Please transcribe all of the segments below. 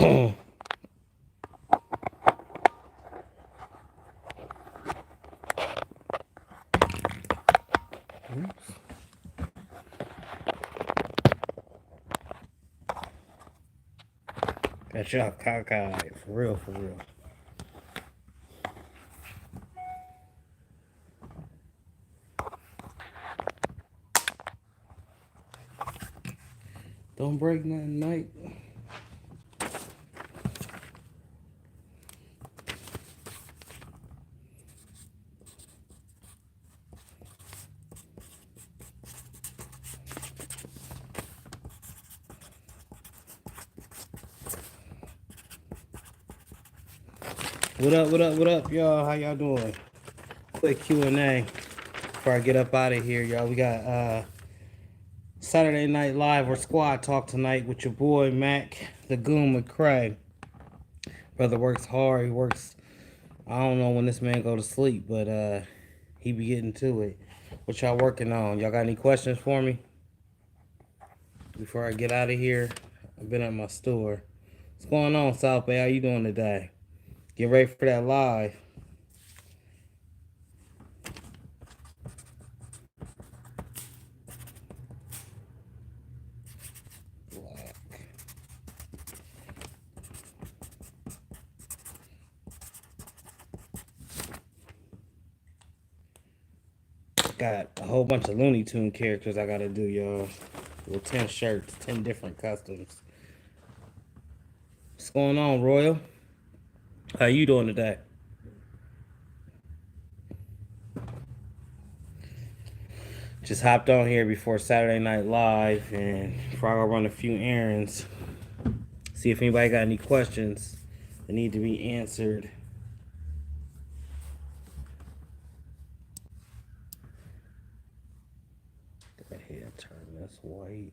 Got y'all cockeyed. For real, for real. Don't break nothing, night. What up, y'all? How y'all doing? Quick Q&A before I get up out of here, y'all. We got Saturday Night Live or Squad Talk tonight with your boy Mac, the Goon McCray. Brother works hard. He works. I don't know when this man go to sleep, but he be getting to it. What y'all working on? Y'all got any questions for me before I get out of here? I've been at my store. What's going on, South Bay? How you doing today? Get ready for that live. Got a whole bunch of Looney Tune characters I gotta do, y'all. With 10 shirts, 10 different customs. What's going on, Royal? How you doing today? Just hopped on here before Saturday Night Live and before I go run a few errands. See if anybody got any questions that need to be answered. Go ahead, turn this white.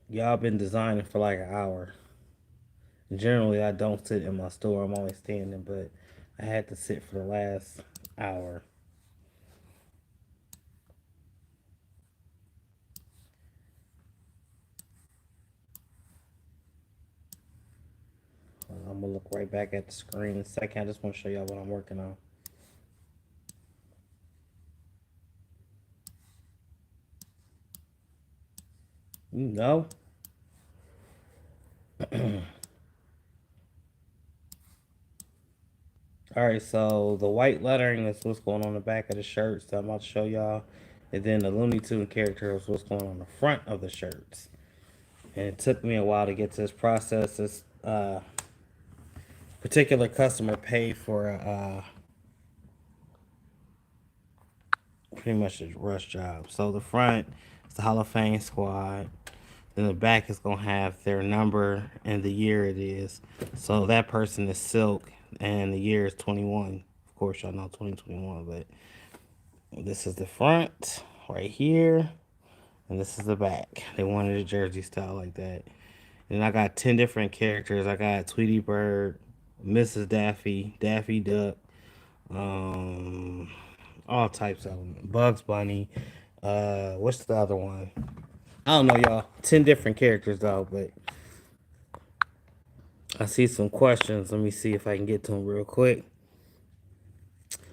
Y'all been designing for like an hour. Generally, I don't sit in my store. I'm always standing, but I had to sit for the last hour. I'm gonna look right back at the screen in a second. I just want to show y'all what I'm working on. You know. Alright, so the white lettering is what's going on the back of the shirts that I'm about to show y'all. And then the Looney Tune character is what's going on the front of the shirts. And it took me a while to get to this process. This particular customer paid for pretty much a rush job. So the front is the Hall of Fame squad. Then the back is going to have their number and the year it is. So that person is Silk and the year is 21. Of course, y'all know 2021, but this is the front right here. And this is the back. They wanted a jersey style like that. And I got 10 different characters. I got Tweety Bird, Mrs. Daffy, Daffy Duck, all types of them. Bugs Bunny. What's the other one? I don't know, y'all. 10 different characters, though, but I see some questions. Let me see if I can get to them real quick.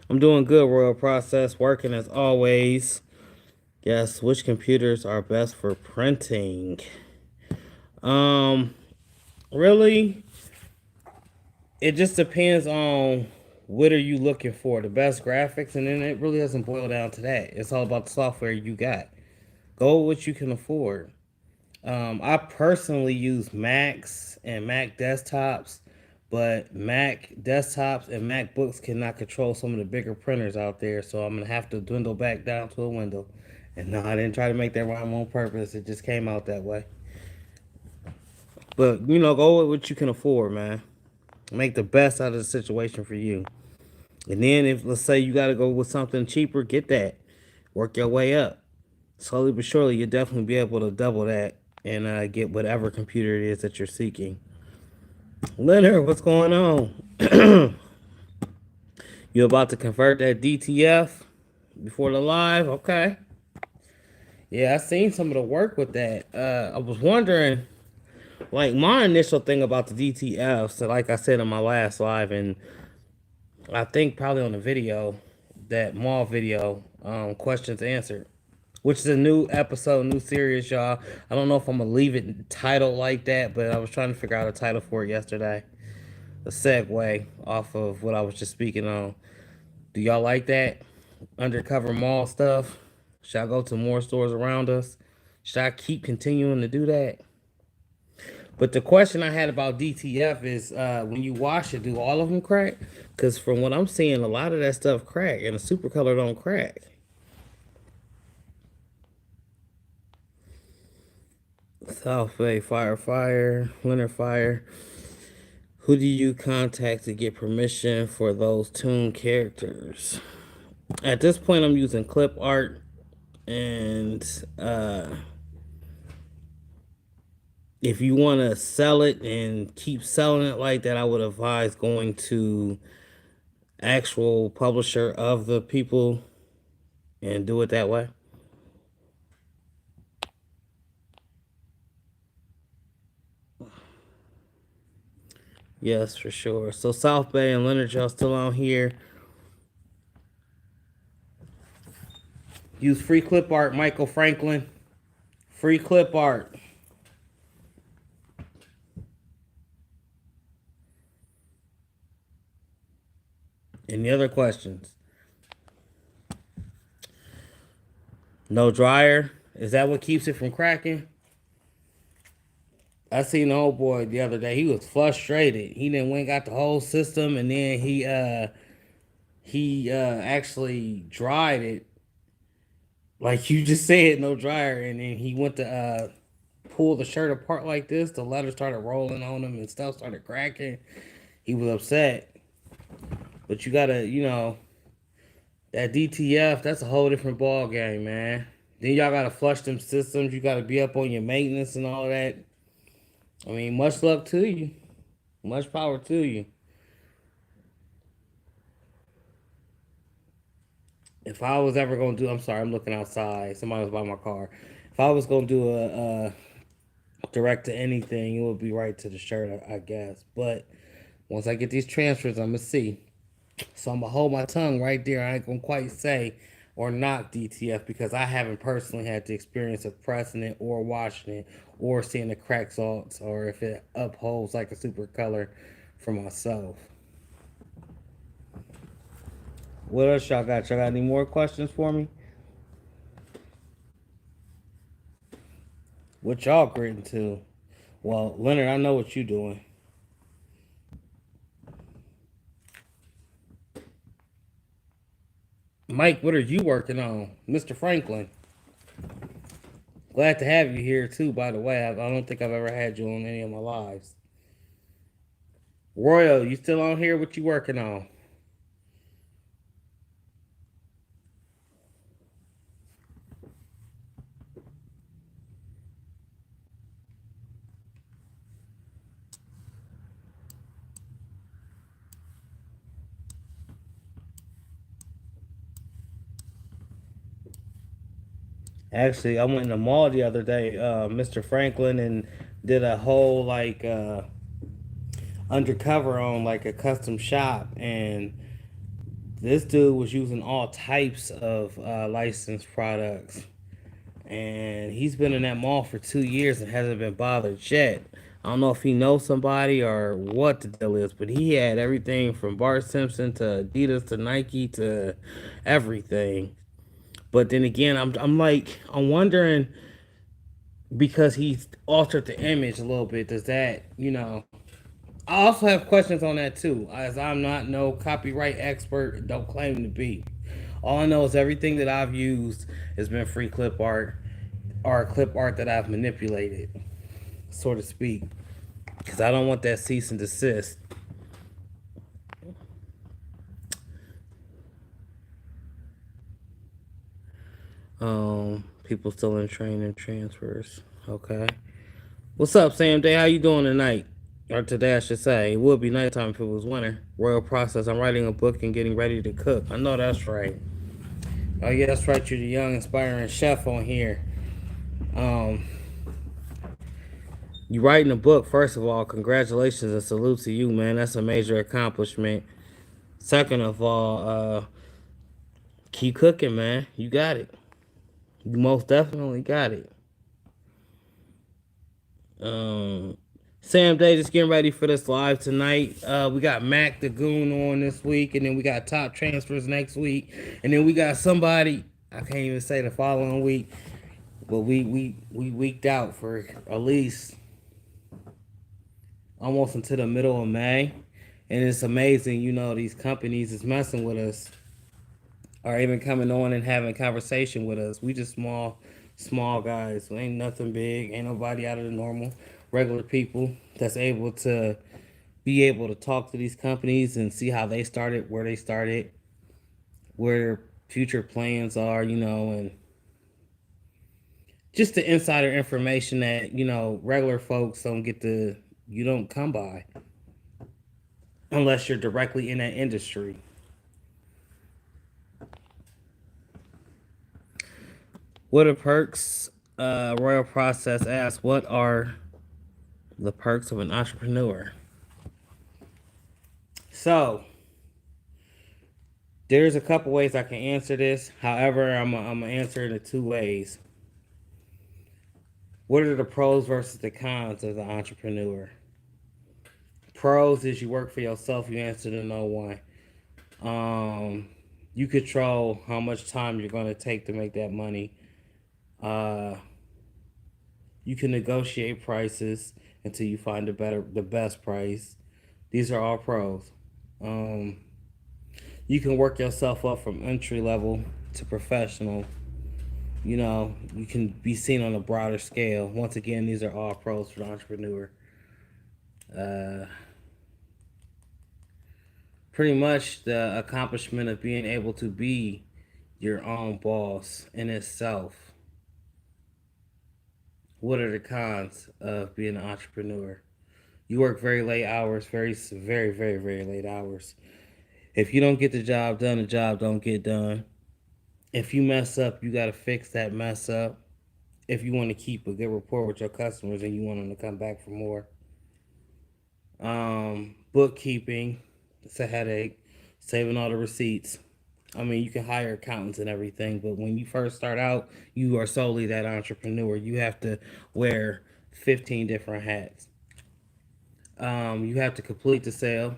I'm doing good, Royal Process. Working as always. Yes, which computers are best for printing? Really, it just depends on what are you looking for, the best graphics, and then it really doesn't boil down to that. It's all about the software you got. Go with what you can afford. I personally use Macs and Mac desktops, but Mac desktops and MacBooks cannot control some of the bigger printers out there, so I'm gonna have to dwindle back down to a window. And no, I didn't try to make that rhyme on purpose. It just came out that way. But, go with what you can afford, man. Make the best out of the situation for you. And then if, let's say, you got to go with something cheaper, get that. Work your way up. Slowly but surely, you'll definitely be able to double that and get whatever computer it is that you're seeking. Leonard, what's going on? You about to convert that DTF before the live? Okay. Yeah, I seen some of the work with that. I was wondering Like my initial thing about the DTF, so like I said in my last live, and I think probably on the video, that mall video, questions answered, which is a new episode, new series, y'all. I don't know if I'm gonna leave it titled like that, but I was trying to figure out a title for it yesterday. A segue off of what I was just speaking on. Do y'all like that undercover mall stuff? Should I go to more stores around us? Should I keep continuing to do that? But the question I had about DTF is, when you wash it, do all of them crack? Because from what I'm seeing, a lot of that stuff crack, and the super color don't crack. South Bay Fire, Leonard Fire. Who do you contact to get permission for those toon characters? At this point, I'm using clip art, and if you want to sell it and keep selling it like that, I would advise going to actual publisher of the people and do it that way. Yes, for sure. So South Bay and Leonard, y'all still on here. Use free clip art, Michael Franklin. Free clip art. Any other questions? No dryer. Is that what keeps it from cracking? I seen the old boy the other day. He was frustrated. He then went got the whole system, and then he actually dried it, like you just said, no dryer, and then he went to pull the shirt apart like this. The leather started rolling on him, and stuff started cracking. He was upset, but you gotta, that DTF. That's a whole different ball game, man. Then y'all gotta flush them systems. You gotta be up on your maintenance and all that. I mean, much luck to you. Much power to you. If I was ever gonna do, I'm sorry, I'm looking outside. Somebody was by my car. If I was gonna do a direct to anything, it would be right to the shirt, I guess. But once I get these transfers, I'm gonna see. So I'm gonna hold my tongue right there. I ain't gonna quite say or knock DTF because I haven't personally had the experience of pressing it or washing it or seeing the crack salts or if it upholds like a super color for myself. What else y'all got? Y'all got any more questions for me? What y'all gritting to? Well, Leonard, I know what you doing. Mike, what are you working on? Mr. Franklin. Glad to have you here too, by the way. I don't think I've ever had you on any of my lives. Royal, you still on here? What you working on? Actually, I went in the mall the other day, Mr. Franklin, and did a whole like undercover on like a custom shop, and this dude was using all types of licensed products, and he's been in that mall for 2 years and hasn't been bothered yet. I don't know if he knows somebody or what the deal is, but he had everything from Bart Simpson to Adidas to Nike to everything. But then again, I'm wondering because he's altered the image a little bit. Does that, I also have questions on that too, as I'm not no copyright expert, don't claim to be. All I know is everything that I've used has been free clip art or clip art that I've manipulated, so to speak, because I don't want that cease and desist. People still in training transfers. Okay. What's up, Sam Day? How you doing tonight? Or today, I should say. It would be nighttime if it was winter. Royal process. I'm writing a book and getting ready to cook. I know that's right. Oh yeah, that's right. You're the young, inspiring chef on here. Um, You writing a book, first of all, congratulations and salute to you, man. That's a major accomplishment. Second of all, keep cooking, man. You got it. You most definitely got it. Um, Sam Day just getting ready for this live tonight. We got Mac the Goon on this week, and then we got top transfers next week, and then we got somebody I can't even say the following week, but we weeked out for at least almost into the middle of May, and it's amazing. You know, these companies is messing with us, or even coming on and having conversation with us. We just small guys. We ain't nothing big. Ain't nobody out of the normal, regular people that's able to be able to talk to these companies and see how they started, where they started, where their future plans are, you know, and just the insider information that, you know, regular folks don't get to, you don't come by unless you're directly in that industry. What are perks? Royal Process asks, what are the perks of an entrepreneur? So, there's a couple ways I can answer this. However, I'm gonna answer it in two ways. What are the pros versus the cons of the entrepreneur? Pros is you work for yourself, you answer to no one. You control how much time you're gonna take to make that money. Uh, you can negotiate prices until you find the best price. These are all pros. Um, you can work yourself up from entry level to professional. You know, you can be seen on a broader scale. Once again, these are all pros for the entrepreneur. Uh, Pretty much the accomplishment of being able to be your own boss in itself. What are the cons of being an entrepreneur? You work very late hours, very late hours. If you don't get the job don't get done. If you mess up, you got to fix that mess up. If you want to keep a good rapport with your customers and you want them to come back for more. Bookkeeping, it's a headache. Saving all the receipts. I mean, you can hire accountants and everything, but when you first start out, you are solely that entrepreneur. You have to wear 15 different hats. You have to complete the sale,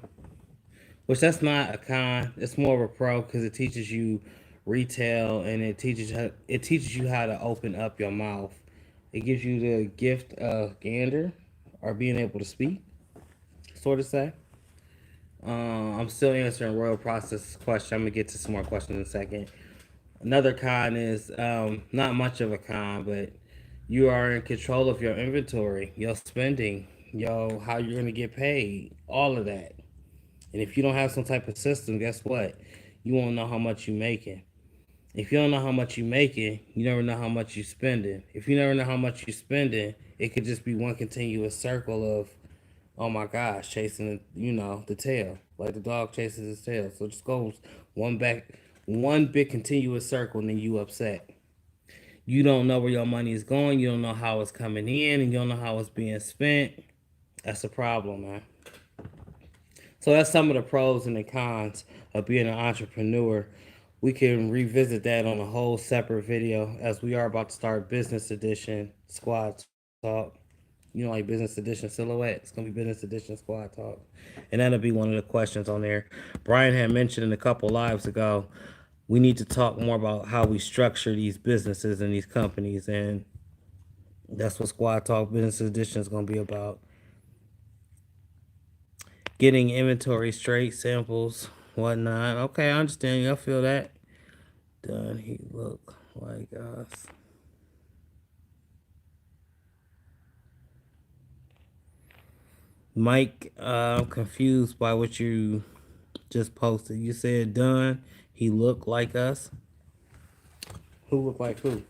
which that's not a con. It's more of a pro because it teaches you retail and it teaches you how to open up your mouth. It gives you the gift of gander or being able to speak, sort of say. I'm still answering Royal Process question. I'm gonna get to some more questions in a second. Another con is not much of a con, but you are in control of your inventory, your spending, how you're gonna get paid, all of that. And if you don't have some type of system, guess what? You won't know how much you're making. If you don't know how much you're making, you never know how much you're spending. If you never know how much you're spending, it could just be one continuous circle of, oh my gosh, chasing the tail, like the dog chases his tail. So it just goes one back, one big continuous circle, and then you upset. You don't know where your money is going. You don't know how it's coming in, and you don't know how it's being spent. That's a problem, man. So that's some of the pros and the cons of being an entrepreneur. We can revisit that on a whole separate video as we are about to start business edition squad talk. You know, like business edition silhouette. It's gonna be business edition squad talk, and that'll be one of the questions on there. Brian had mentioned in a couple lives ago, we need to talk more about how we structure these businesses and these companies, and that's what squad talk business edition is gonna be about. Getting inventory straight, samples, whatnot. Okay, I understand you. I feel that. Done. He look like us. Mike, I'm confused by what you just posted. You said done. He looked like us. Who looked like who?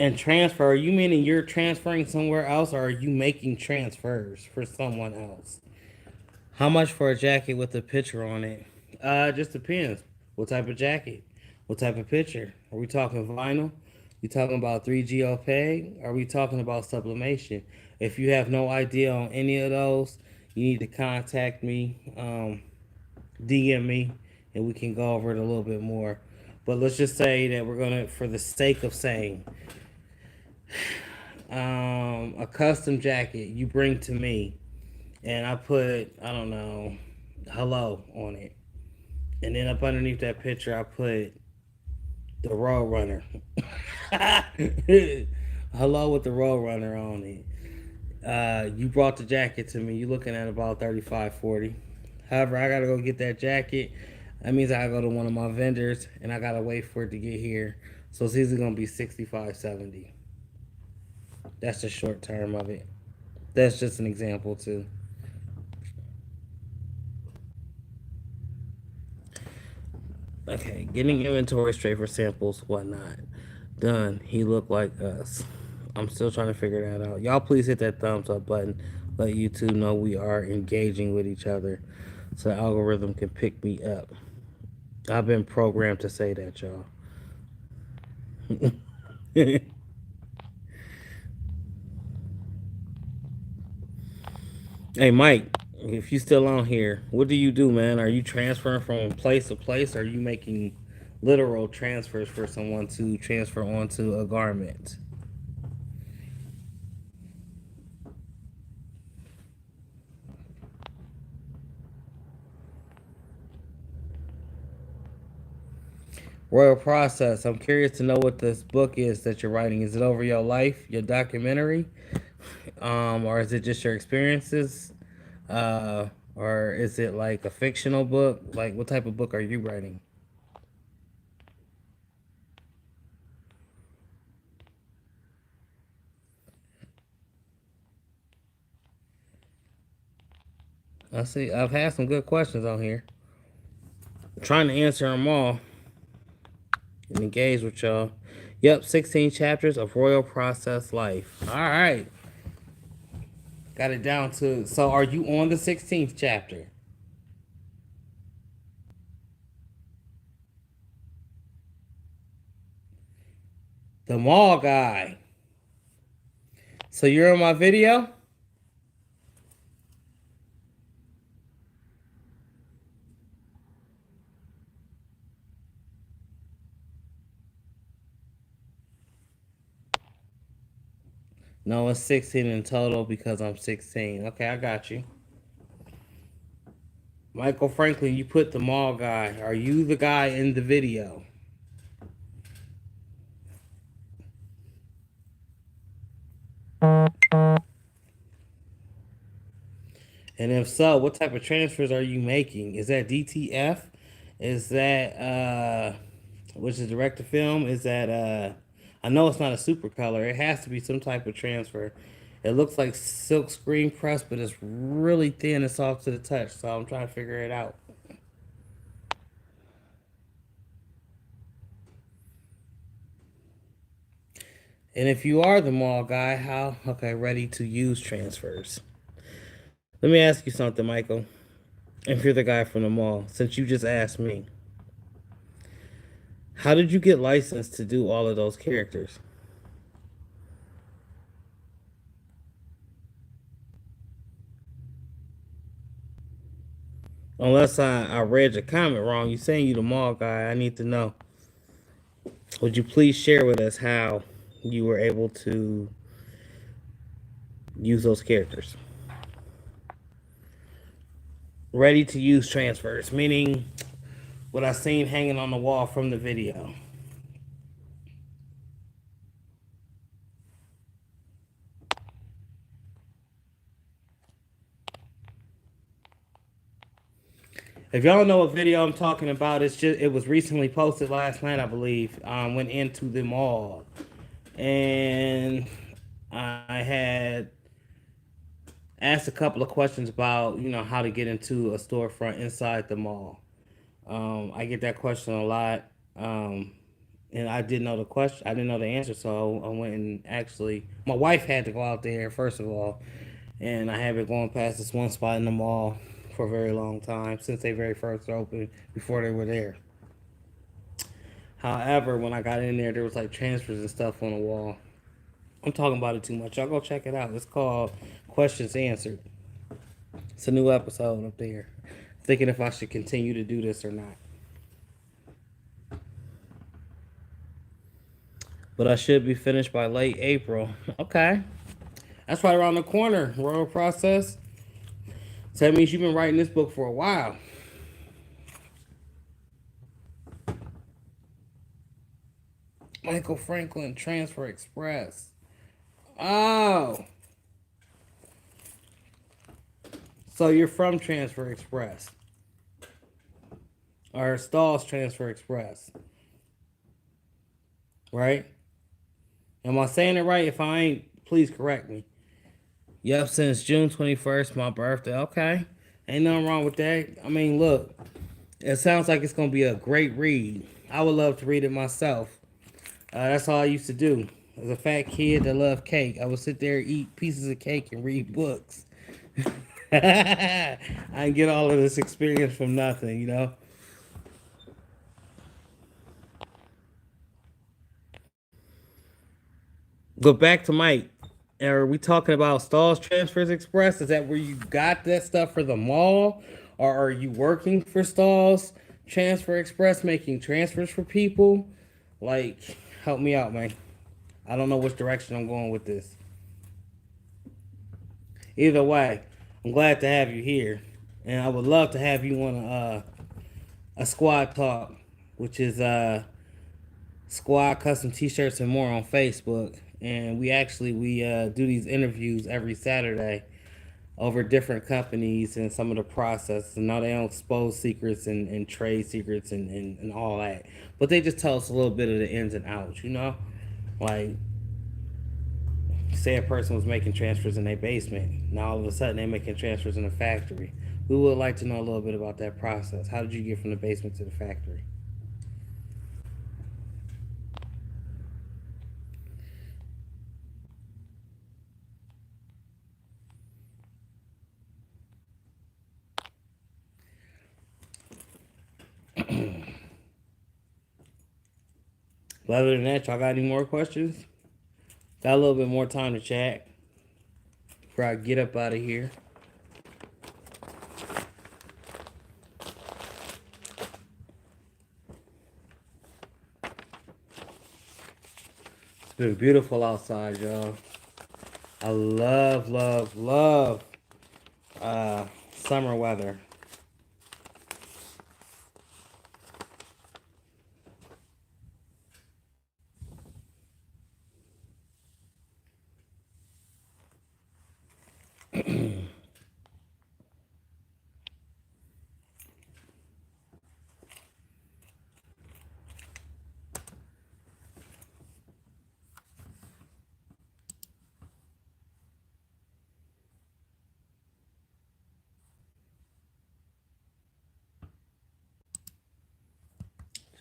And transfer, you meaning you're transferring somewhere else, or are you making transfers for someone else? How much for a jacket with a picture on it? It just depends. What type of jacket? What type of picture? Are we talking vinyl? We talking about 3GOP? Are we talking about sublimation? If you have no idea on any of those, you need to contact me, DM me, and we can go over it a little bit more. But let's just say that we're gonna, for the sake of saying, a custom jacket you bring to me, and I put, I don't know, hello on it. And then up underneath that picture, I put the Road Runner. Hello with the Road Runner on it. You brought the jacket to me. You're looking at about 35, 40. However, I gotta go get that jacket. That means I gotta go to one of my vendors and I gotta wait for it to get here. So it's easily gonna be 65, 70. That's the short term of it. That's just an example too. Okay, getting inventory straight for samples, whatnot. Done. He looked like us. I'm still trying to figure that out. Y'all please hit that thumbs up button. Let YouTube know we are engaging with each other so the algorithm can pick me up. I've been programmed to say that, y'all. Hey, Mike, if you still on here, what do you do, man? Are you transferring from place to place? Or are you making literal transfers for someone to transfer onto a garment? Royal Process. I'm curious to know what this book is that you're writing. Is it over your life, your documentary, or is it just your experiences, or is it like a fictional book? Like, what type of book are you writing? I see. I've had some good questions on here. I'm trying to answer them all and engage with y'all. Yep, 16 chapters of Royal Process life. All right, got it down to. So, are you on the 16th chapter? The mall guy. So you're on my video? No, it's 16 in total because I'm 16. Okay, I got you. Michael Franklin, you put the mall guy. Are you the guy in the video? And if so, what type of transfers are you making? Is that DTF? Is that which is direct to film? Is that I know it's not a super color. It has to be some type of transfer. It looks like silk screen press, but it's really thin and soft to the touch. So I'm trying to figure it out. And if you are the mall guy, how okay, ready to use transfers? Let me ask you something, Michael. If you're the guy from the mall, since you just asked me, how did you get licensed to do all of those characters? Unless I read your comment wrong, you saying you the mall guy. I need to know. Would you please share with us how you were able to use those characters? Ready to use transfers, meaning what I seen hanging on the wall from the video. If y'all know what video I'm talking about, it was recently posted last night, I believe. Went into the mall, and I had asked a couple of questions about how to get into a storefront inside the mall. I get that question a lot. and I didn't know the question. I didn't know the answer, so I went and actually. My wife had to go out there first of all, and I have been going past this one spot in the mall for a very long time since they very first opened. Before they were there. However, when I got in there was like transfers and stuff on the wall. I'm talking about it too much. Y'all go check it out. It's called Questions Answered. It's a new episode up there. Thinking if I should continue to do this or not. But I should be finished by late April. Okay. That's right around the corner. Royal process. So that means you've been writing this book for a while. Michael Franklin Transfer Express. Oh. So you're from Transfer Express. Or Stalls Transfer Express. Right? Am I saying it right? If I ain't, please correct me. Yep, since June 21st, my birthday. Okay. Ain't nothing wrong with that. I mean, look, it sounds like it's going to be a great read. I would love to read it myself. That's all I used to do. As a fat kid that loved cake, I would sit there, eat pieces of cake, and read books. I didn't get all of this experience from nothing, you know? Go back to Mike. Are we talking about Stalls Transfers Express? Is that where you got that stuff for the mall? Or are you working for Stalls Transfer Express, making transfers for people? Like, help me out, man. I don't know which direction I'm going with this. Either way, I'm glad to have you here. And I would love to have you on a squad talk, which is squad custom t-shirts and more on Facebook. And we do these interviews every Saturday over different companies and some of the processes. And now they don't expose secrets and trade secrets and all that. But they just tell us a little bit of the ins and outs, you know? Like, say a person was making transfers in their basement. Now all of a sudden they're making transfers in a factory. We would like to know a little bit about that process. How did you get from the basement to the factory? But other than that, y'all got any more questions? Got a little bit more time to chat before I get up out of here. It's been beautiful outside, y'all. I love summer weather.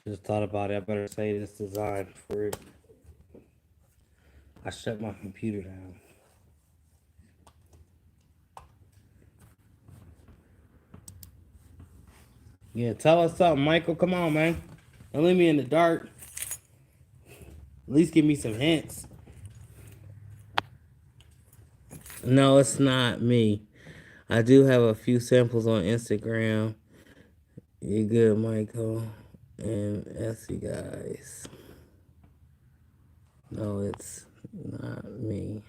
Just thought about it. I better say this design for it. I shut my computer down. Yeah, tell us something, Michael. Come on, man. Don't leave me in the dark. At least give me some hints. No, it's not me. I do have a few samples on Instagram. You good, Michael? And Essie guys. No, it's not me.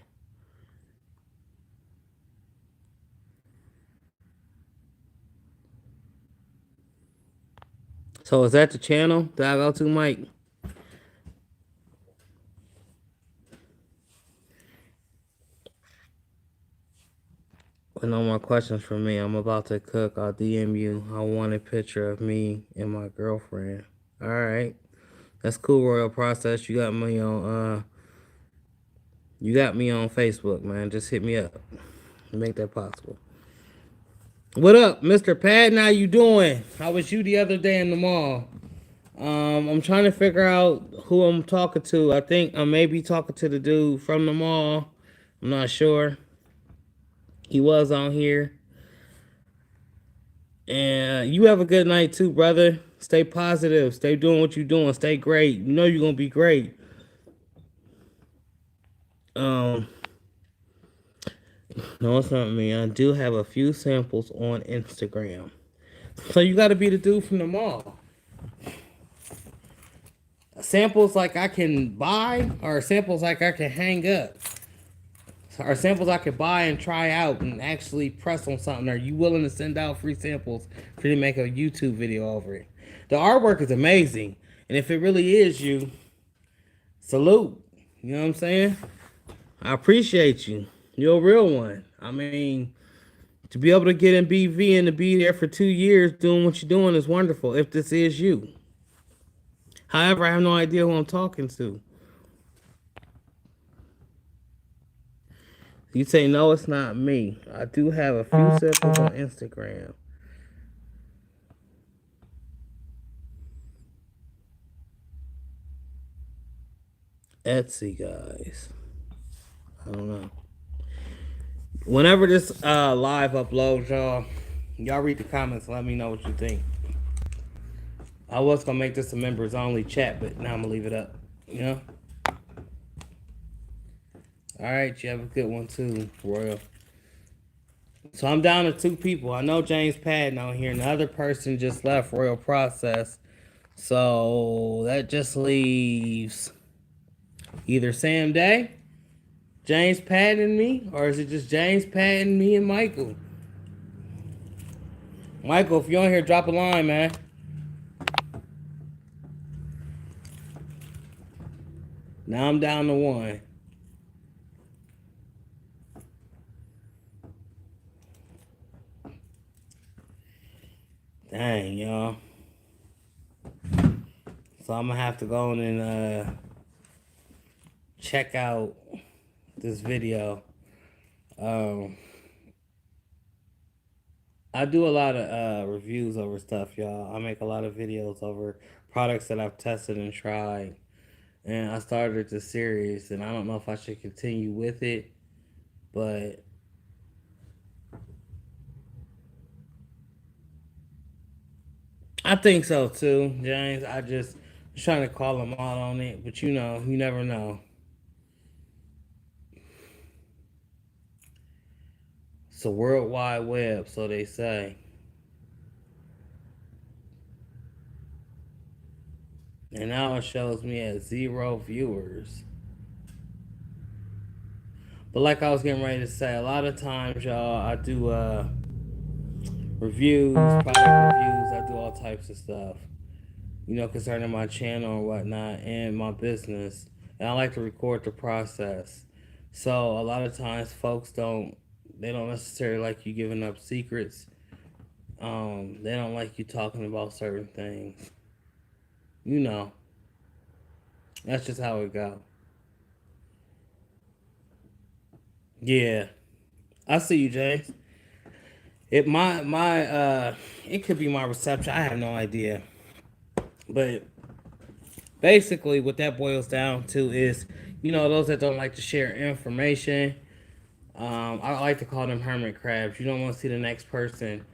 So is that the channel that I go to, Mike? And no more questions from me. I'm about to cook. I'll DM you. I want a picture of me and my girlfriend. All right. That's cool, Royal Process. You got me on Facebook, man. Just hit me up. Make that possible. What up, Mr. Patton? How you doing? How was you the other day in the mall? I'm trying to figure out who I'm talking to. I think I may be talking to the dude from the mall. I'm not sure. He was on here. And you have a good night too, brother. Stay positive. Stay doing what you're doing. Stay great. You know you're gonna be great. Um, no, it's not me. I do have a few samples on Instagram. So you gotta be the dude from the mall. Samples like I can buy, or samples like I can hang up. Or samples I could buy and try out and actually press on something. Are you willing to send out free samples for you to make a YouTube video over it? The artwork is amazing. And if it really is you, salute. You know what I'm saying? I appreciate you. You're a real one. I mean, to be able to get in BV and to be there for 2 years doing what you're doing is wonderful if this is you. However, I have no idea who I'm talking to. You say, no, it's not me. I do have a few samples on Instagram. Etsy, guys. I don't know. Whenever this live uploads, y'all read the comments and let me know what you think. I was going to make this a members only chat, but now I'm going to leave it up. You know? Alright, you have a good one too, Royal. So I'm down to 2 people. I know James Padden on here, and the other person just left Royal Process. So that just leaves either Sam Day, James Padden, and me, or is it just James Padden, me, and Michael? Michael, if you're on here, drop a line, man. Now I'm down to 1. Dang, y'all. So I'm going to have to go on and check out this video. I do a lot of reviews over stuff, y'all. I make a lot of videos over products that I've tested and tried. And I started this series, and I don't know if I should continue with it, but I think so too, James. I just was trying to call them out on it, but you know, you never know. It's a world wide web, so they say. And now it shows me at 0 viewers. But like I was getting ready to say, a lot of times, y'all, I do reviews, product reviews. I do all types of stuff, you know, concerning my channel or whatnot and my business. And I like to record the process. So a lot of times folks they don't necessarily like you giving up secrets. They don't like you talking about certain things. You know, that's just how it go. Yeah, I see you, James. It could be my reception. I have no idea. But basically, what that boils down to is, you know, those that don't like to share information. I like to call them hermit crabs. You don't want to see the next person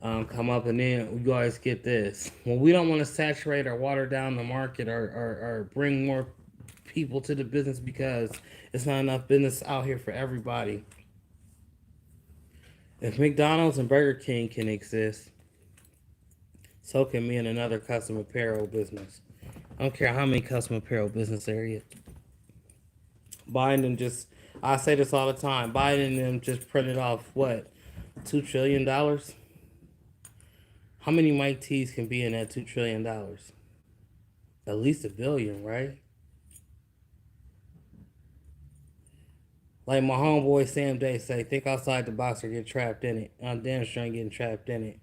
come up, and then you always get this. Well, we don't want to saturate or water down the market or bring more people to the business because it's not enough business out here for everybody. If McDonald's and Burger King can exist, so can me and another custom apparel business. I don't care how many custom apparel business there is. Biden just, I say this all the time, Biden and them just printed off, what, $2 trillion? How many Mike T's can be in that $2 trillion? At least a billion, right? Like my homeboy Sam Day say, think outside the box or get trapped in it. I'm damn sure ain't getting trapped in it.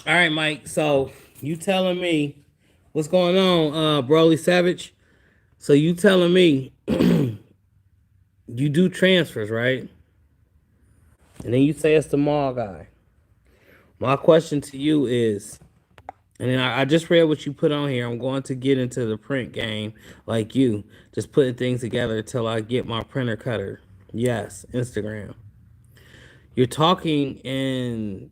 All right, Mike. So you telling me what's going on, Broly Savage? So you telling me you do transfers, right? And then you say it's the mall guy. My question to you is, and then I just read what you put on here. I'm going to get into the print game like you, just putting things together until I get my printer cutter. Yes, Instagram. You're talking in,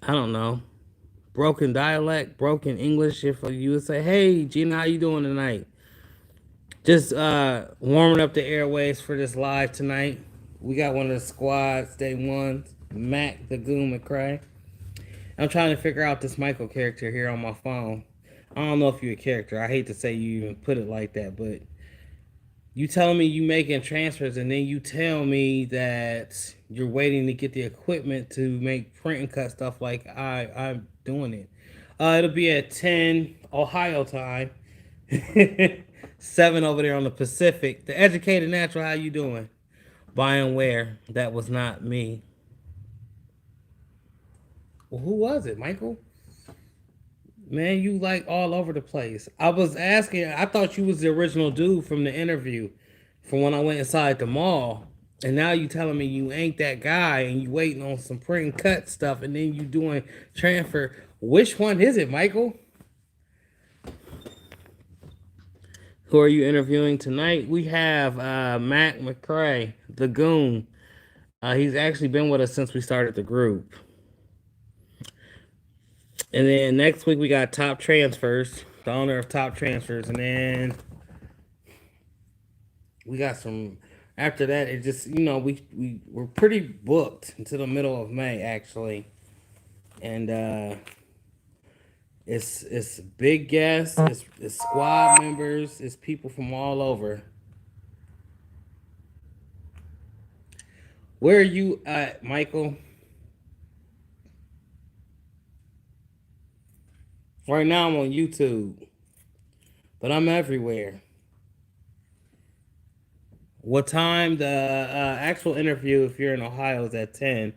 I don't know, broken dialect, broken English. If you would say, "Hey, Gina, how you doing tonight?" Just warming up the airways for this live tonight. We got one of the squads, day one, Mac the Goon McCray. I'm trying to figure out this Michael character here on my phone. I don't know if you're a character. I hate to say you even put it like that, but you telling me you making transfers and then you tell me that you're waiting to get the equipment to make print and cut stuff like I'm doing it. It'll be at 10 Ohio time. 7 over there on the Pacific. The educated natural, how you doing? Buying where? That was not me. Well, who was it, Michael? Man, you like all over the place. I was asking, I thought you was the original dude from the interview from when I went inside the mall. And now you telling me you ain't that guy and you waiting on some print and cut stuff and then you doing transfer. Which one is it, Michael? Who are you interviewing tonight? We have Matt McCray, the Goon. He's actually been with us since we started the group. And then next week we got Top Transfers, the owner of Top Transfers, and then we got some. After that, it just we're pretty booked until the middle of May actually, and it's big guests, it's squad members, it's people from all over. Where are you at, Michael? Right now I'm on YouTube, but I'm everywhere. What time the actual interview, if you're in Ohio, is at 10,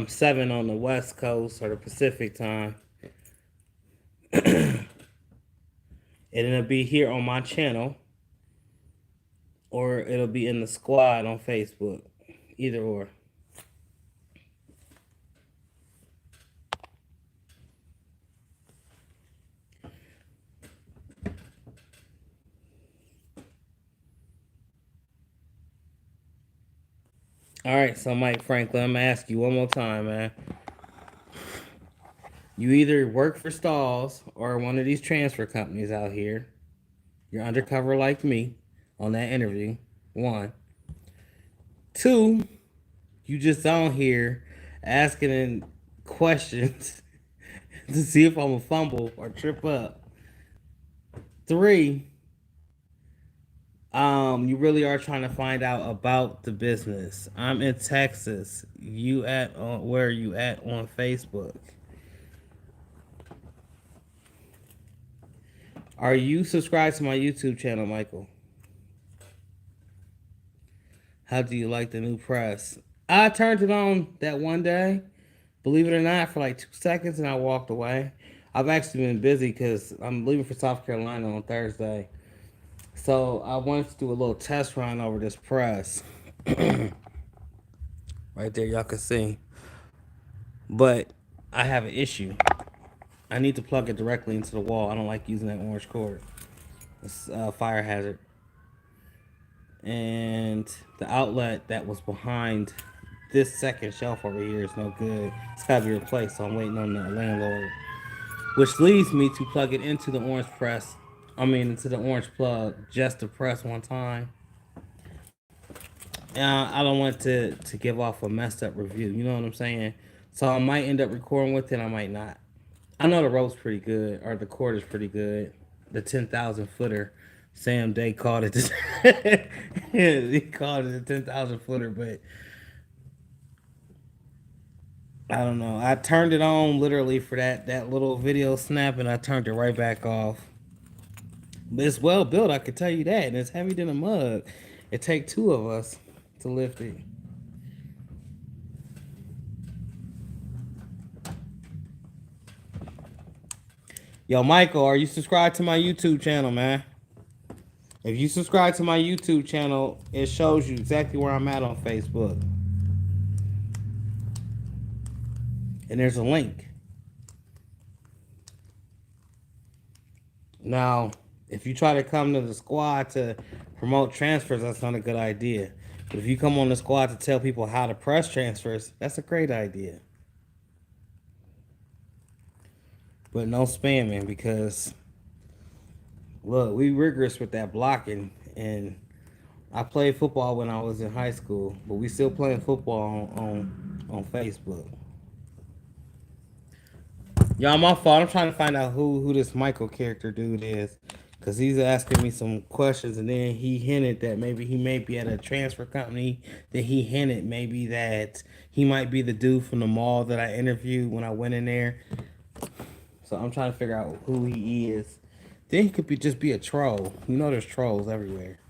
7 on the West Coast or the Pacific time. And it'll be here on my channel, or it'll be in the squad on Facebook. Either or. All right, so Mike Franklin, I'm gonna ask you one more time, man. You either work for Stalls or one of these transfer companies out here. You're undercover like me on that interview. 1. 2, you just on here asking questions to see if I'm a fumble or trip up. 3, you really are trying to find out about the business. I'm in Texas. You at where are you at on Facebook? Are you subscribed to my YouTube channel, Michael? How do you like the new press? I turned it on that one day, believe it or not, for like 2 seconds, and I walked away. I've actually been busy because I'm leaving for South Carolina on Thursday. So I wanted to do a little test run over this press. Right there, y'all can see. But I have an issue. I need to plug it directly into the wall. I don't like using that orange cord. It's a fire hazard. And the outlet that was behind this second shelf over here is no good. It's got to be replaced, so I'm waiting on the landlord. Which leads me to plug it into the orange press. Into the orange plug just to press one time. I don't want to give off a messed up review. You know what I'm saying? So I might end up recording with it. I might not. I know the rope's pretty good, or the cord is pretty good. The 10,000 footer. Sam Day called it. He called it a 10,000 footer, but I don't know. I turned it on literally for that little video snap, and I turned it right back off. But it's well built, I can tell you that, and it's heavy than a mug. It take 2 of us to lift it. Yo, Michael, are you subscribed to my YouTube channel, man? If you subscribe to my YouTube channel, it shows you exactly where I'm at on Facebook. And there's a link. Now, if you try to come to the squad to promote transfers, that's not a good idea. But if you come on the squad to tell people how to press transfers, that's a great idea. But no spamming, because look, we rigorous with that blocking, and I played football when I was in high school, but we still playing football on Facebook. Y'all, my fault. I'm trying to find out who this Michael character dude is, because he's asking me some questions, and then he hinted that maybe he may be at a transfer company. That he hinted maybe that he might be the dude from the mall that I interviewed when I went in there. So I'm trying to figure out who he is. Then he could just be a troll. You know, there's trolls everywhere.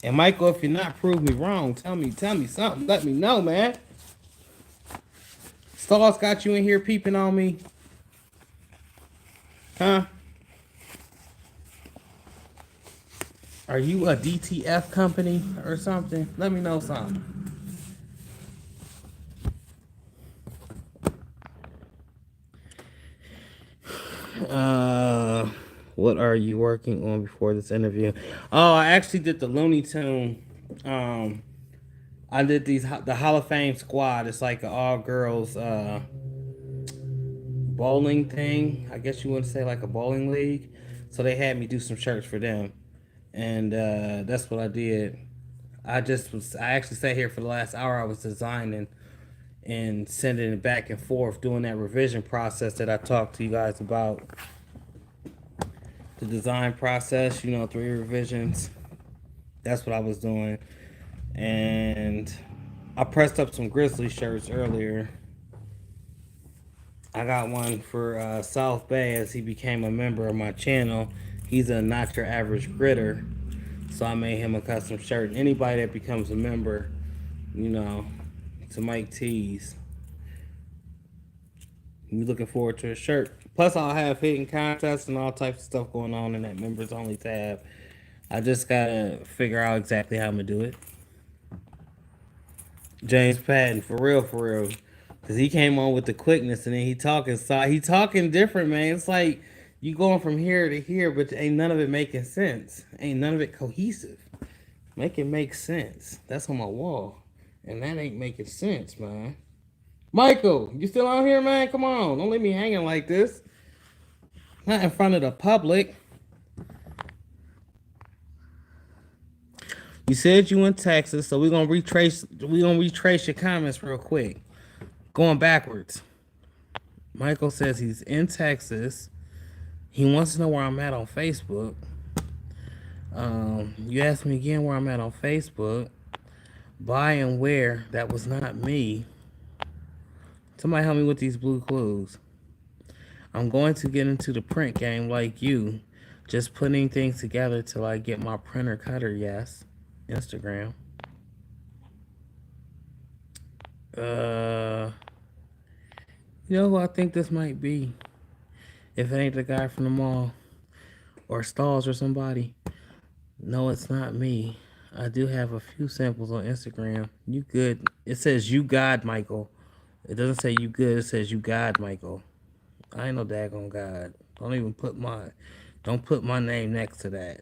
And Michael, if you're not, prove me wrong. Tell me something. Let me know, man. Stalls got you in here peeping on me. Huh? Are you a DTF company or something? Let me know something. What are you working on before this interview? Oh, I actually did the Looney Tune. I did the Hall of Fame squad. It's like an all girls bowling thing. I guess you want to say like a bowling league. So they had me do some shirts for them, and that's what I did. I actually sat here for the last hour. I was designing and sending it back and forth, doing that revision process that I talked to you guys about. The design process, 3 revisions. That's what I was doing. And I pressed up some Grizzly shirts earlier. I got one for South Bay as he became a member of my channel. He's a not your average gritter. So I made him a custom shirt. Anybody that becomes a member, to Mike T's. I'm looking forward to a shirt. Plus, I'll have hidden contests and all types of stuff going on in that members only tab. I just gotta figure out exactly how I'm gonna do it. James Patton, for real, because he came on with the quickness, and then he talking different, man. It's like you going from here to here, but ain't none of it making sense. Ain't none of it cohesive. Make it make sense. That's on my wall, and that ain't making sense, man. Michael, you still out here, man? Come on, don't leave me hanging like this. Not in front of the public. You said you in Texas, so we're gonna retrace your comments real quick. Going backwards. Michael says he's in Texas. He wants to know where I'm at on Facebook. You asked me again where I'm at on Facebook. Buy and where. That was not me. Somebody help me with these blue clues. I'm going to get into the print game like you. Just putting things together till I get my printer cutter, yes. Instagram. You know who I think this might be? If it ain't the guy from the mall. Or Stalls or somebody. No, it's not me. I do have a few samples on Instagram. You good. It says you God, Michael. It doesn't say you good. It says you God, Michael. I ain't no daggone God. Don't put my name next to that.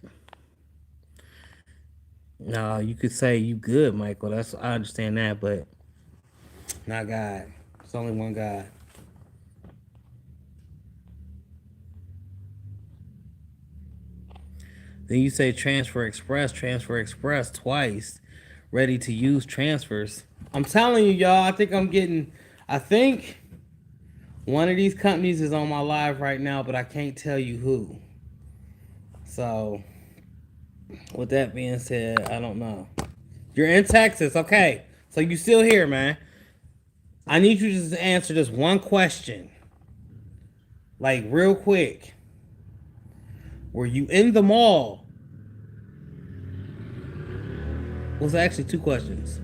No, you could say you good, Michael. I understand that, but not God. It's only one God. Then you say transfer express twice. Ready to use transfers. I'm telling you, y'all, I think one of these companies is on my live right now, but I can't tell you who. So, with that being said, I don't know. You're in Texas, okay. So you still here, man. I need you to just answer this one question. Like, real quick. Were you in the mall? Well, it's actually 2 questions.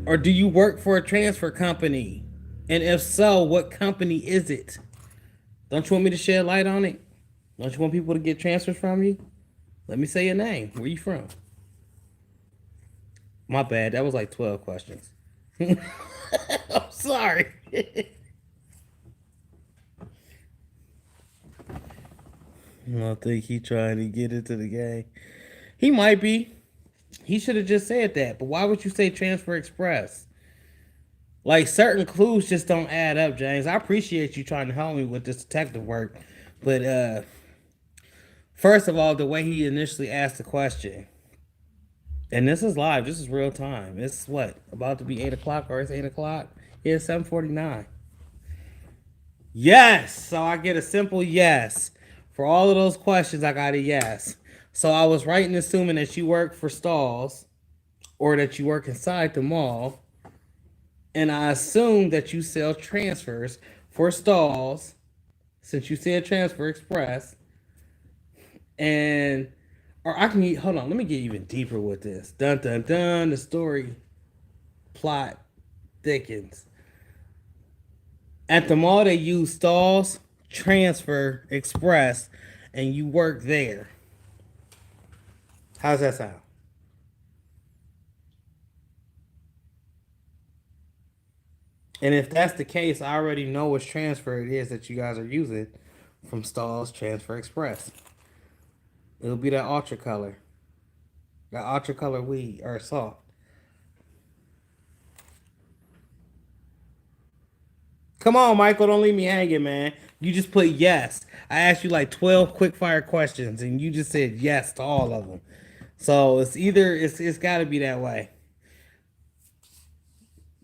Or do you work for a transfer company? And if so, what company is it? Don't you want me to shed light on it? Don't you want people to get transfers from you? Let me say your name. Where you from? My bad. That was like 12 questions. I'm sorry. I don't think he trying to get into the game. He might be. He should have just said that. But why would you say transfer express? Like certain clues just don't add up, James. I appreciate you trying to help me with this detective work, but first of all, the way he initially asked the question, and this is live, this is real time. It's what about to be 8 o'clock, or it's 8 o'clock? Yeah, 7:49. Yes, so I get a simple yes for all of those questions. I got a yes. So I was right in assuming that you work for stalls or that you work inside the mall, and I assume that you sell transfers for stalls since you said Transfer Express. And or I can get, hold on, let me get even deeper with this. Dun dun dun, the story plot thickens. At the mall they use stalls, Transfer Express, and you work there. How's that sound? And if that's the case, I already know which transfer it is that you guys are using from Stalls Transfer Express. It'll be that ultra color. That ultra color weed or soft. Come on, Michael, don't leave me hanging, man. You just put yes. I asked you like 12 quick fire questions and you just said yes to all of them. So it's either it's gotta be that way.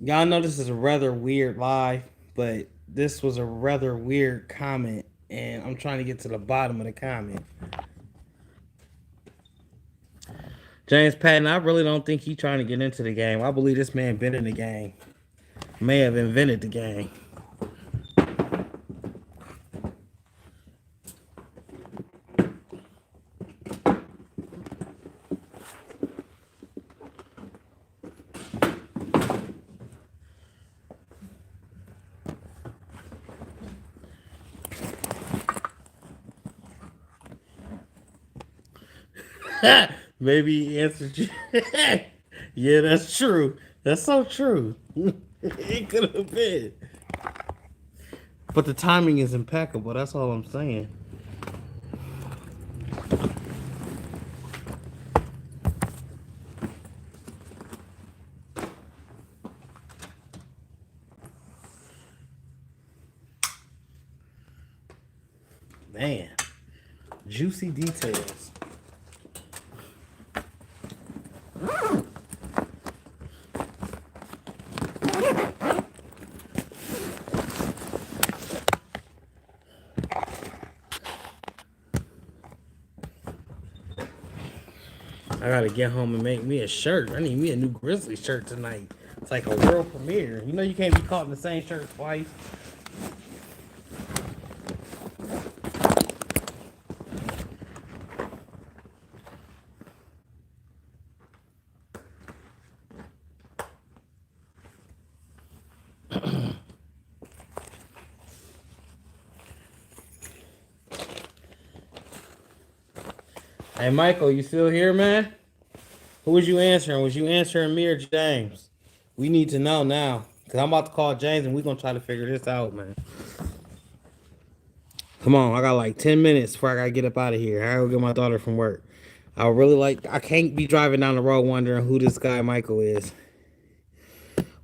Y'all know this is a rather weird live, but this was a rather weird comment, and I'm trying to get to the bottom of the comment. James Patton, I really don't think he's trying to get into the game. I believe this man been in the game. May have invented the game. Maybe he answered you. Yeah, that's true. That's so true. It could have been. But the timing is impeccable. That's all I'm saying. Man, juicy details. I gotta get home and make me a shirt. I need me a new Grizzly shirt tonight. It's like a world premiere. You know you can't be caught in the same shirt twice. Hey Michael, you still here, man? Who was you answering? Was you answering me or James? We need to know now. Cause I'm about to call James and we're gonna try to figure this out, man. Come on, I got like 10 minutes before I gotta get up out of here. I gotta go get my daughter from work. I can't be driving down the road wondering who this guy Michael is.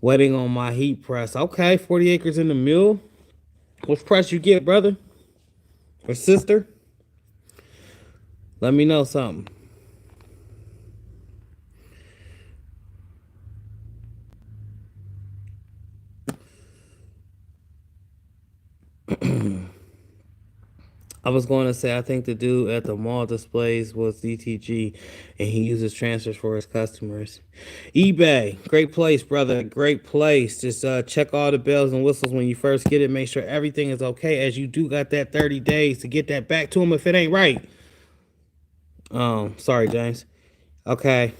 Waiting on my heat press. Okay, 40 acres in the mule. Which press you get, brother? Or sister? Let me know something. I was going to say, I think the dude at the mall displays was DTG, and he uses transfers for his customers. eBay, great place, brother. Great place. Just check all the bells and whistles when you first get it. Make sure everything is okay, as you do got that 30 days to get that back to him if it ain't right. Sorry, James. Okay.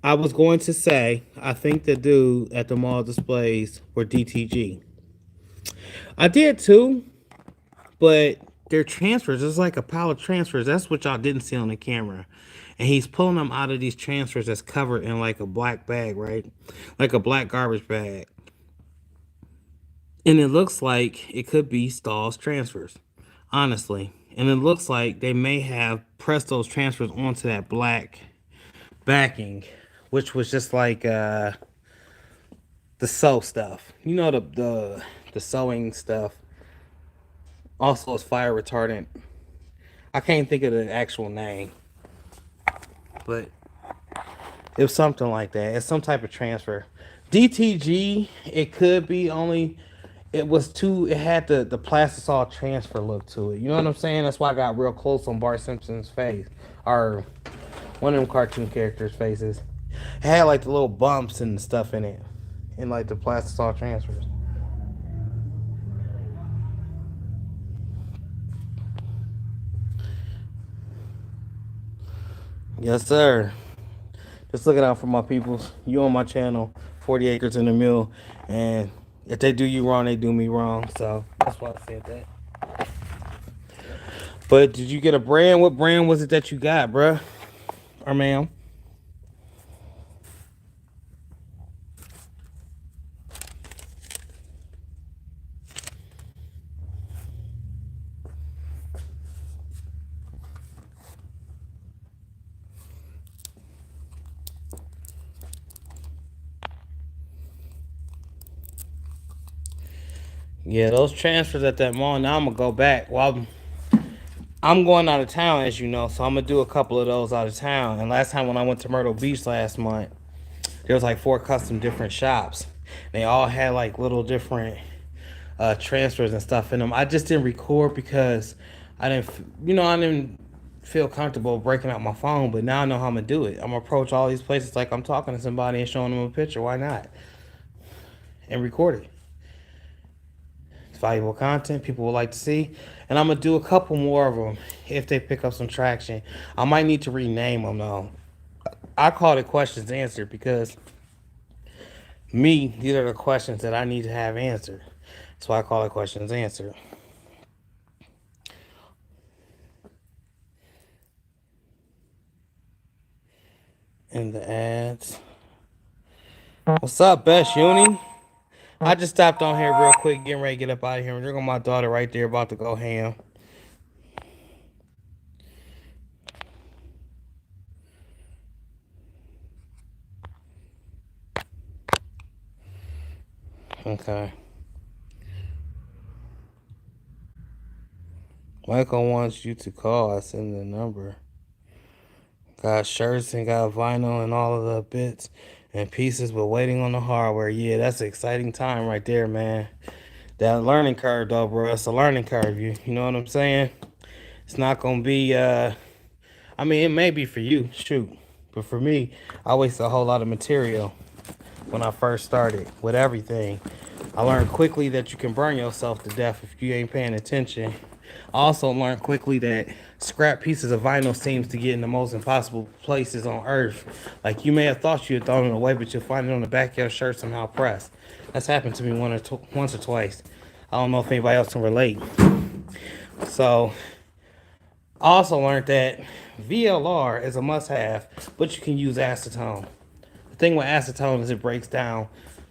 I was going to say, I think the dude at the mall displays were DTG. I did too, but They're transfers. It's like a pile of transfers. That's what y'all didn't see on the camera. And he's pulling them out of these transfers that's covered in like a black bag, right? Like a black garbage bag. And it looks like it could be Stahl's transfers, honestly. And it looks like they may have pressed those transfers onto that black backing, which was just like the sew stuff. You know the sewing stuff. Also, it's fire retardant. I can't think of the actual name, but it was something like that. It's some type of transfer. DTG, it could be only. It was too. It had the plastisol transfer look to it. You know what I'm saying? That's why I got real close on Bart Simpson's face, or one of them cartoon characters' faces. It had like the little bumps and stuff in it, and like the plastisol transfers. Yes, sir. Just looking out for my peoples. You on my channel, 40 acres in the mill, and if they do you wrong, they do me wrong. So that's why I said that. But did you get a brand? What brand was it that you got, bruh? Or ma'am? Yeah, those transfers at that mall. Now I'm gonna go back. Well, I'm going out of town, as you know, so I'm gonna do a couple of those out of town. And last time when I went to Myrtle Beach last month, there was like 4 custom different shops. They all had like little different transfers and stuff in them. I just didn't record because I didn't feel comfortable breaking out my phone. But now I know how I'm gonna do it. I'm gonna approach all these places like I'm talking to somebody and showing them a picture. Why not? And record it. It's valuable content people would like to see, and I'm gonna do a couple more of them if they pick up some traction. I might need to rename them though. I call it questions answered because these are the questions that I need to have answered. That's why I call it questions answered. In the ads. What's up, Best Uni? I just stopped on here real quick, getting ready to get up out of here. There go my daughter right there, about to go ham. Okay. Michael wants you to call. I send the number. Got shirts and got vinyl and all of the bits and pieces, but waiting on the hardware. Yeah, that's an exciting time right there, man. That learning curve, though, bro. It's a learning curve. You know what I'm saying? It's not gonna be. I mean, it may be for you, shoot, but for me, I wasted a whole lot of material when I first started with everything. I learned quickly that you can burn yourself to death if you ain't paying attention. I also learned quickly that scrap pieces of vinyl seems to get in the most impossible places on earth. Like you may have thought you had thrown it away, but you'll find it on the back of your shirt somehow pressed. That's happened to me once or twice. I don't know if anybody else can relate. So I also learned that VLR is a must-have, but you can use acetone. The thing with acetone is it breaks down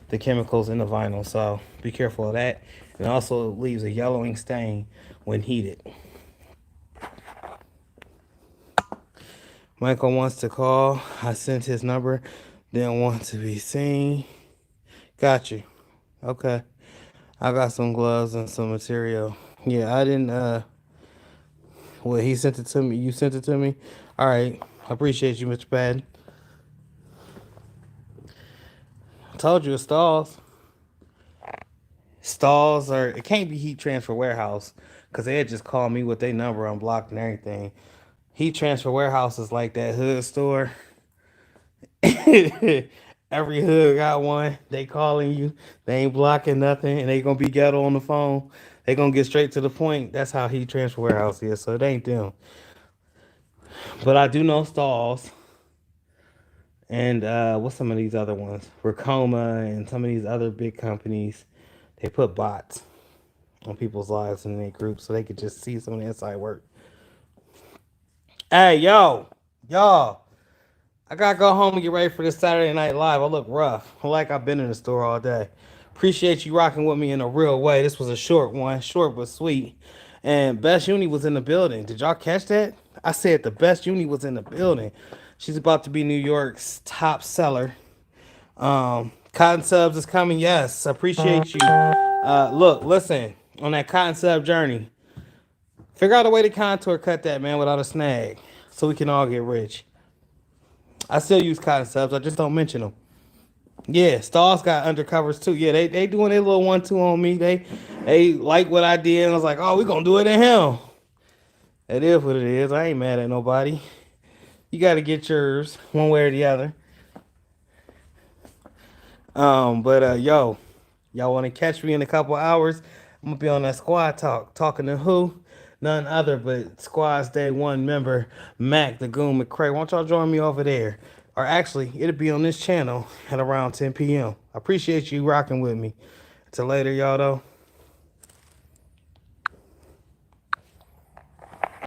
the chemicals in the vinyl, so be careful of that. It also leaves a yellowing stain when heated. Michael wants to call. I sent his number. Didn't want to be seen. Got you. Okay. I got some gloves and some material. Yeah, I didn't well, he sent it to me. You sent it to me? Alright. I appreciate you, Mr. Patton. I told you it's stalls. Stalls or it can't be heat transfer warehouse because they had just called me with their number unblocked and everything. Heat transfer warehouse is like that hood store. Every hood got one. They calling you. They ain't blocking nothing, and they gonna be ghetto on the phone. They gonna get straight to the point. That's how heat transfer warehouse is. So it ain't them. But I do know stalls and what's some of these other ones? Racoma and some of these other big companies. They put bots. on people's lives and in their groups so they could just see some of the inside work. Hey, yo, y'all. I gotta go home and get ready for this Saturday Night Live. I look rough. I like I've been in the store all day. Appreciate you rocking with me in a real way. This was a short one, short but sweet. And Best Uni was in the building. Did y'all catch that? I said the Best Uni was in the building. She's about to be New York's top seller. Cotton Subs is coming. Yes, appreciate you. Look, listen, on that cotton sub journey, figure out a way to contour cut that, man, without a snag, so we can all get rich. I still use cotton subs. I just don't mention them. Yeah, Stars got undercovers too. Yeah, they doing their little 1-2 on me. They like what I did, and I was like, oh, we gonna do it in him. It is what it is. I ain't mad at nobody. You got to get yours one way or the other. But yo, y'all want to catch me in a couple hours? I'm gonna be on that squad talk, talking to who? None other but Squad's Day 1 member Mac the Goon McCray. Why don't y'all join me over there? Or actually, it'll be on this channel at around 10 p.m. I appreciate you rocking with me. Till later, y'all though.